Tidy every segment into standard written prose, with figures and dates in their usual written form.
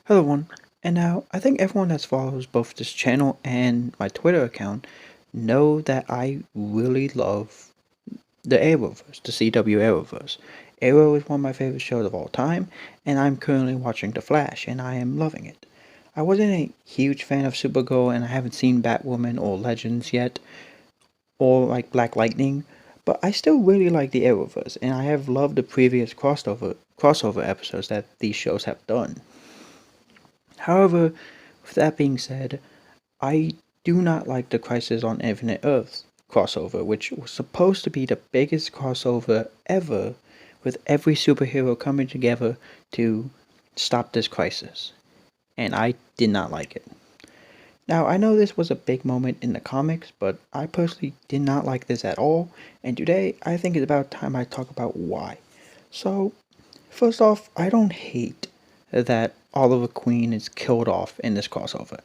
Hello everyone, and now I think everyone that follows both this channel and my Twitter account know that I really love the Arrowverse, the CW Arrowverse. Arrow is one of my favorite shows of all time, and I'm currently watching The Flash, and I am loving it. I wasn't a huge fan of Supergirl, and I haven't seen Batwoman or Legends yet, or like Black Lightning, but I still really like the Arrowverse, and I have loved the previous crossover episodes that these shows have done. However, with that being said, I do not like the Crisis on Infinite Earths crossover, which was supposed to be the biggest crossover ever, with every superhero coming together to stop this crisis. And I did not like it. Now, I know this was a big moment in the comics, but I personally did not like this at all, and today I think it's about time I talk about why. So, first off, I don't hate that Oliver Queen is killed off in this crossover.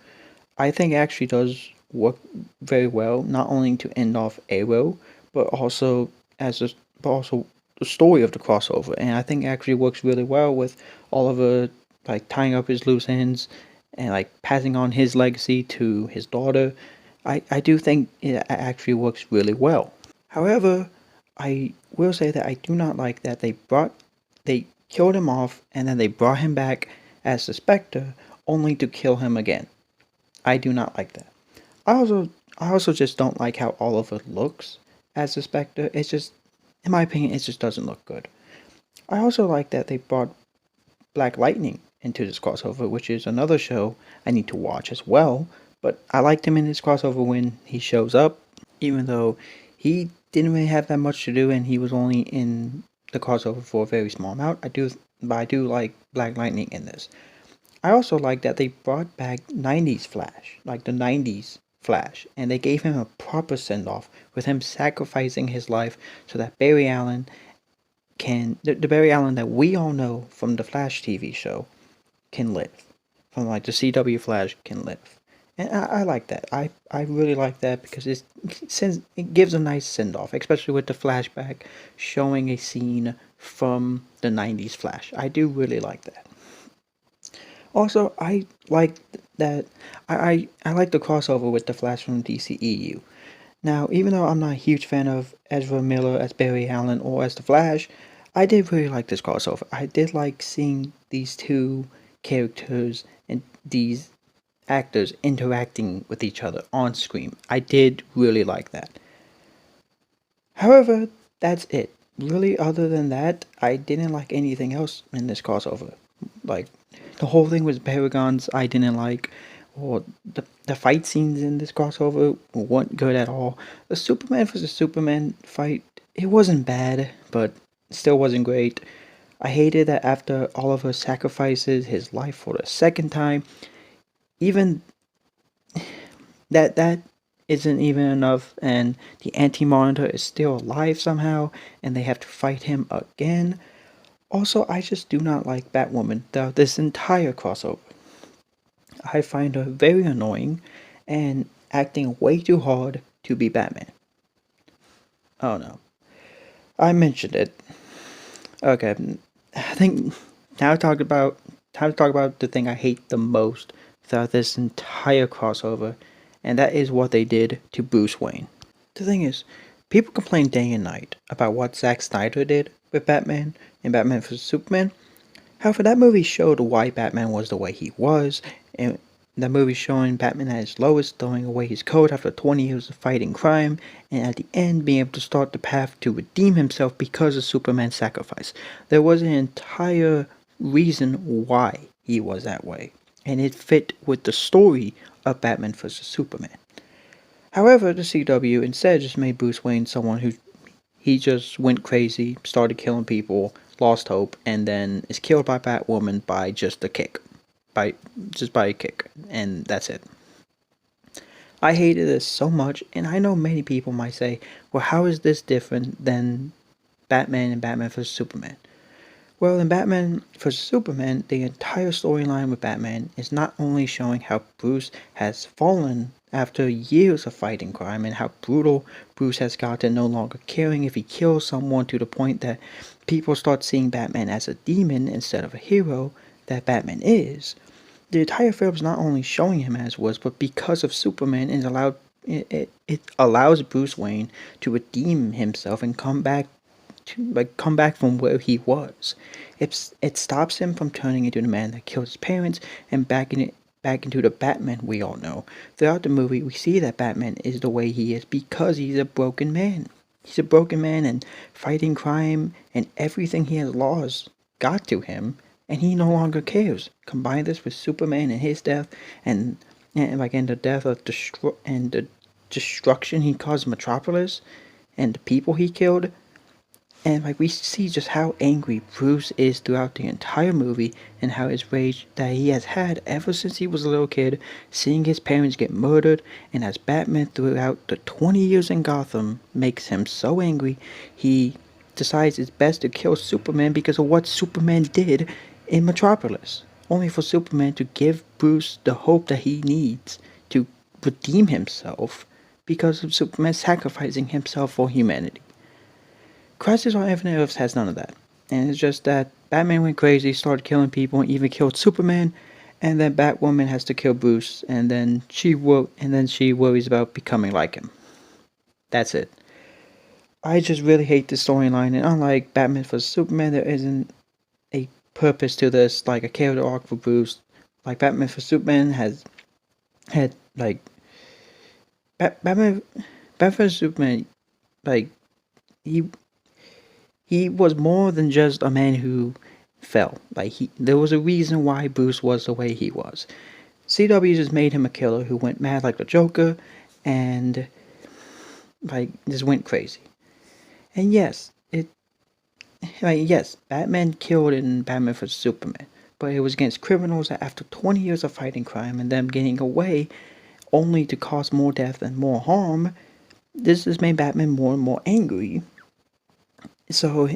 I think it actually does work very well, not only to end off Arrow, but also as a, but also the story of the crossover. And I think it actually works really well with Oliver like tying up his loose ends and like passing on his legacy to his daughter. I do think it actually works really well. However, I will say that I do not like that they killed him off and then they brought him back as the Spectre only to kill him again. I do not like that. I also I also just don't like how Oliver looks as the Spectre. It's just in my opinion it just doesn't look good. I also like that they brought Black Lightning into this crossover, which is another show I need to watch as well. But I liked him in this crossover when he shows up, even though he didn't really have that much to do and he was only in the crossover for a very small amount. But I do like Black Lightning in this. I also like that they brought back 90s Flash, like the 90s Flash, and they gave him a proper send off with him sacrificing his life so that Barry Allen the Barry Allen that we all know from the Flash TV show can live. From like the CW Flash can live. And I like that. I really like that because it gives a nice send off, especially with the flashback showing a scene from the 90s Flash. I do really like that. Also, I like that I like the crossover with the Flash from DCEU. Now, even though I'm not a huge fan of Ezra Miller as Barry Allen or as the Flash, I did really like this crossover. I did like seeing these two characters and these actors interacting with each other on screen. I did really like that. However, that's it. Really, other than that, I didn't like anything else in this crossover. Like, the whole thing with Paragons, I didn't like, or the fight scenes in this crossover weren't good at all. The Superman versus Superman fight, it wasn't bad, but still wasn't great. I hated that after Oliver sacrifices his life for the second time, even that isn't even enough, and the Anti-Monitor is still alive somehow, and they have to fight him again. Also, I just do not like Batwoman throughout this entire crossover. I find her very annoying and acting way too hard to be Batman. Oh no. I mentioned it. Okay, I think now time to talk about the thing I hate the most throughout this entire crossover, and that is what they did to Bruce Wayne. The thing is, people complain day and night about what Zack Snyder did with Batman and Batman vs Superman. However, that movie showed why Batman was the way he was, and that movie showing Batman at his lowest, throwing away his coat after 20 years of fighting crime, and at the end being able to start the path to redeem himself because of Superman's sacrifice. There was an entire reason why he was that way, and it fit with the story of Batman vs Superman. However, the CW instead just made Bruce Wayne someone who he just went crazy, started killing people, lost hope, and then is killed by Batwoman by just a kick. By a kick. And that's it. I hated this so much, and I know many people might say, well, how is this different than Batman and Batman vs Superman? Well, in Batman vs Superman, the entire storyline with Batman is not only showing how Bruce has fallen after years of fighting crime and how brutal Bruce has gotten, no longer caring if he kills someone, to the point that people start seeing Batman as a demon instead of a hero that Batman is. the entire film is not only showing him as was, but because of Superman, it allows Bruce Wayne to redeem himself and come back from where he was. It stops him from turning into the man that killed his parents and back into the Batman we all know. Throughout the movie, we see that Batman is the way he is because he's a broken man. He's a broken man, and fighting crime and everything he has lost got to him, and he no longer cares. Combine this with Superman and his death, and the death of the destruction he caused Metropolis, and the people he killed, and we see just how angry Bruce is throughout the entire movie, and how his rage that he has had ever since he was a little kid, seeing his parents get murdered, and as Batman throughout the 20 years in Gotham makes him so angry, he decides it's best to kill Superman because of what Superman did in Metropolis. Only for Superman to give Bruce the hope that he needs to redeem himself because of Superman sacrificing himself for humanity. Crisis on Infinite Earths has none of that. And it's just that Batman went crazy, started killing people, and even killed Superman, and then Batwoman has to kill Bruce, and then she worries about becoming like him. That's it. I just really hate this storyline, and unlike Batman vs Superman, there isn't a purpose to this, like a character arc for Bruce. Like Batman vs Superman had like Batman vs Superman, like he was more than just a man who fell. There was a reason why Bruce was the way he was. CW just made him a killer who went mad like the Joker, and just went crazy. And yes, Batman killed in Batman vs Superman, but it was against criminals that after 20 years of fighting crime and them getting away, only to cause more death and more harm, this has made Batman more and more angry. So,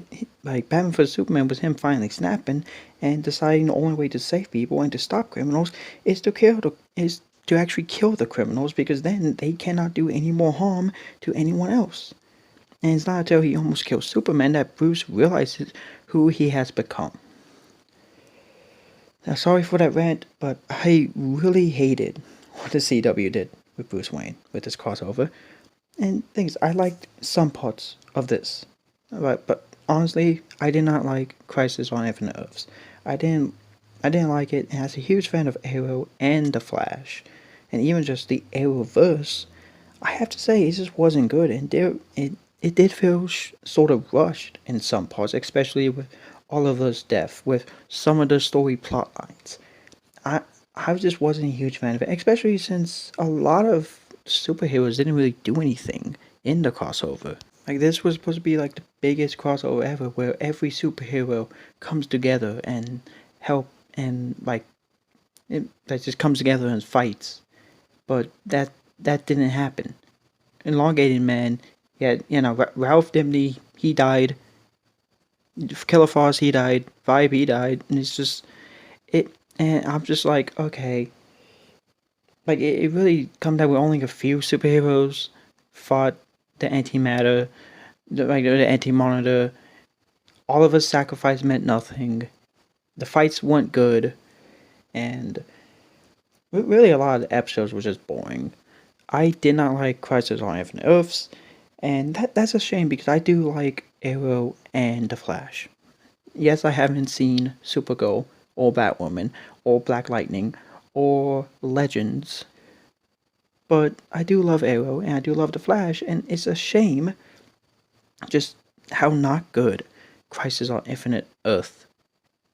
Batman vs Superman was him finally snapping and deciding the only way to save people and to stop criminals is to actually kill the criminals, because then they cannot do any more harm to anyone else. And it's not until he almost kills Superman that Bruce realizes who he has become. Now, sorry for that rant, but I really hated what the CW did with Bruce Wayne with this crossover. And things, I liked some parts of this. But honestly, I did not like Crisis on Infinite Earths. I didn't like it. And as a huge fan of Arrow and The Flash, and even just the Arrowverse, I have to say it just wasn't good. And it did feel sort of rushed in some parts, especially with Oliver's death, with some of the story plot lines. I just wasn't a huge fan of it, especially since a lot of superheroes didn't really do anything in the crossover. This was supposed to be the biggest crossover ever, where every superhero comes together and help, and that just comes together and fights. But that didn't happen. Elongated Man, Ralph Dibny, he died. Killer Frost, he died. Vibe, he died. And it's just and I'm just okay. It really come down with only a few superheroes fought the antimatter, the anti-monitor. All of us sacrifice meant nothing. The fights weren't good, and really a lot of the episodes were just boring. I did not like Crisis on Infinite Earths, and that's a shame because I do like Arrow and The Flash. Yes, I haven't seen Supergirl or Batwoman or Black Lightning or Legends, but I do love Arrow and I do love The Flash, and it's a shame just how not good Crisis on Infinite Earth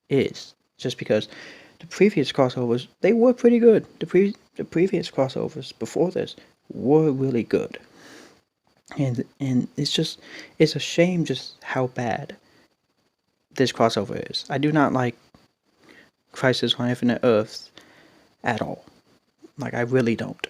is. Just because the previous crossovers, they were pretty good. The previous crossovers before this were really good. And it's a shame just how bad this crossover is. I do not like Crisis on Infinite Earths at all. I really don't.